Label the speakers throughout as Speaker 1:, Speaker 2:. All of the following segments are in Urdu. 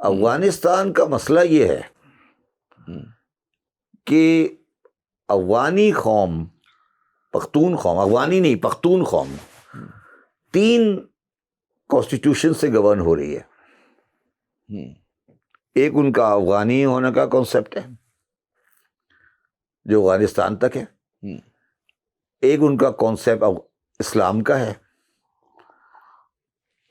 Speaker 1: افغانستان کا مسئلہ یہ ہے کہ افغانی قوم، پختون قوم، افغانی نہیں پختون قوم 3 کانسٹیٹیوشن سے گورن ہو رہی ہے. ایک ان کا افغانی ہونے کا کانسیپٹ ہے جو افغانستان تک ہے، ایک ان کا کانسیپٹ اسلام کا ہے،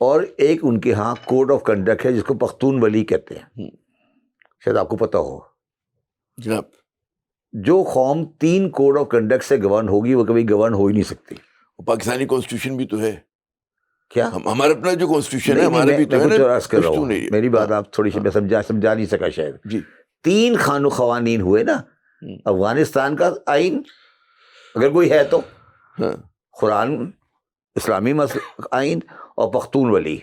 Speaker 1: اور ایک ان کے ہاں کوڈ آف کنڈکٹ ہے جس کو پختون ولی کہتے ہیں. شاید آپ کو پتہ ہو
Speaker 2: جناب.
Speaker 1: جو قوم 3 کوڈ آف کنڈکٹ سے گورن ہوگی وہ کبھی گورن ہو ہی نہیں سکتی.
Speaker 2: پاکستانی کانسٹیٹیوشن بھی تو ہے.
Speaker 1: کیا
Speaker 2: ہمارا اپنا جو کانسٹیٹیوشن ہے ہمارا بھی تو ہے نا.
Speaker 1: میری بات آپ تھوڑی سی میں سمجھا نہیں سکا شاید.
Speaker 2: جی
Speaker 1: 3 قوانین ہوئے نا. افغانستان کا آئین اگر کوئی ہے تو قرآن، اسلامی آئین اور پختون ولی،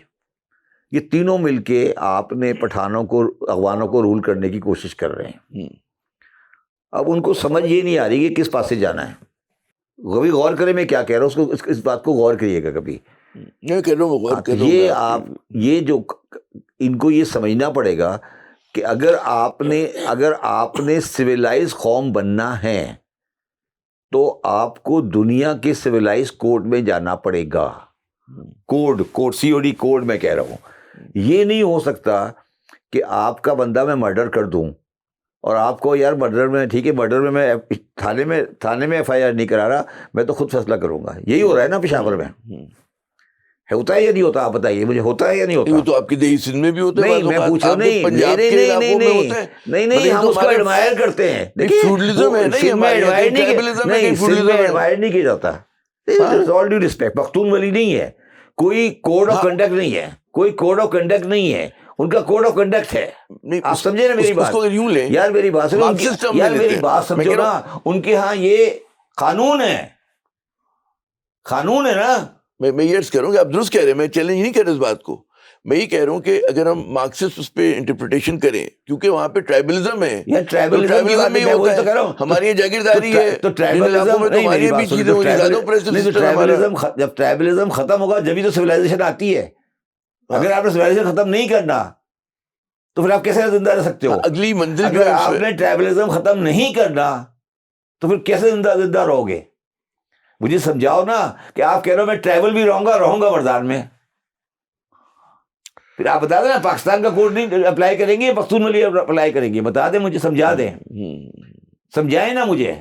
Speaker 1: یہ تینوں مل کے آپ نے پٹھانوں کو، افغانوں کو رول کرنے کی کوشش کر رہے ہیں. اب ان کو سمجھ یہ نہیں آ رہی کہ کس پاس سے جانا ہے. کبھی غور کریں میں کیا کہہ رہا ہوں، اس بات کو غور کریے گا کبھی. یہ آپ یہ جو ان کو یہ سمجھنا پڑے گا کہ اگر آپ نے سویلائز قوم بننا ہے تو آپ کو دنیا کے سویلائز کوڈ میں جانا پڑے گا. کوڈ COD کوڈ میں کہہ رہا ہوں. یہ نہیں ہو سکتا کہ آپ کا بندہ میں مرڈر کر دوں اور آپ کو یار مرڈر میں ٹھیک ہے، مرڈر میں تھانے میں FIR نہیں کرا رہا، میں تو خود فیصلہ کروں گا. یہی ہو رہا ہے نا پشاور میں. ہوتا ہے یا نہیں ہوتا؟ آپ بتائیے مجھے، ہوتا ہے یا نہیں ہوتا؟
Speaker 2: وہ تو آپ کی دیہی سندھ میں بھی ہوتا ہے.
Speaker 1: نہیں میں پوچھ رہا ہوں. نہیں ہم اس کو ایڈمائر کرتے ہیں.
Speaker 2: فیوڈلزم ہے
Speaker 1: ایڈمائر نہیں کیا جاتا. آل ڈیو رسپیکٹ، پختون ولی نہیں ہے، کوئی کوڈ آف کنڈکٹ نہیں ہے، کوئی کوڈ آف کنڈکٹ نہیں ہے. ان کا کوڈ آف کنڈکٹ ہے. آپ سمجھے نا میری بات؟ یار میری بات سمجھو نا. ان کے ہاں یہ قانون ہے نا.
Speaker 2: میں یہ عرض کہہ رہا ہوں کہ آپ درست کہہ رہے ہیں، میں چیلنج نہیں کر رہا اس بات کو. میں یہ کہہ رہا ہوں کہ اگر ہم مارکسسٹ اس پہ انٹرپریٹیشن کریں، کیونکہ وہاں پہ ٹرائبلزم ہے، ہماری یہ جاگیرداری ہے.
Speaker 1: تو جب ٹرائبلزم ختم ہوگا جبھی تو سویلائزیشن آتی ہے. اگر آپ نے سویلائزیشن ختم نہیں کرنا تو پھر آپ کیسے زندہ رہ سکتے ہو؟
Speaker 2: اگلی منزل
Speaker 1: اگر آپ نے ٹرائبلزم ختم نہیں کرنا تو پھر کیسے زندہ رہو گے؟ مجھے سمجھاؤ نا. کہ آپ کہہ رہے ہو میں ٹرائبل بھی رہوں گا مردان میں، پھر آپ بتا دیں نا پاکستان کا کوڈ نہیں اپلائی کریں گے، پختون ولی اپلائی کریں گے. بتا دیں مجھے، سمجھا دیں، سمجھائیں نا مجھے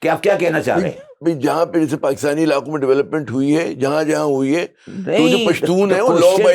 Speaker 1: کہ آپ کیا کہنا چاہ رہے ہیں.
Speaker 2: جہاں پہ جیسے پاکستانی علاقوں میں ڈیولپمنٹ ہوئی ہے، جہاں ہوئی ہے، تو جو پشتون ہے وہ لا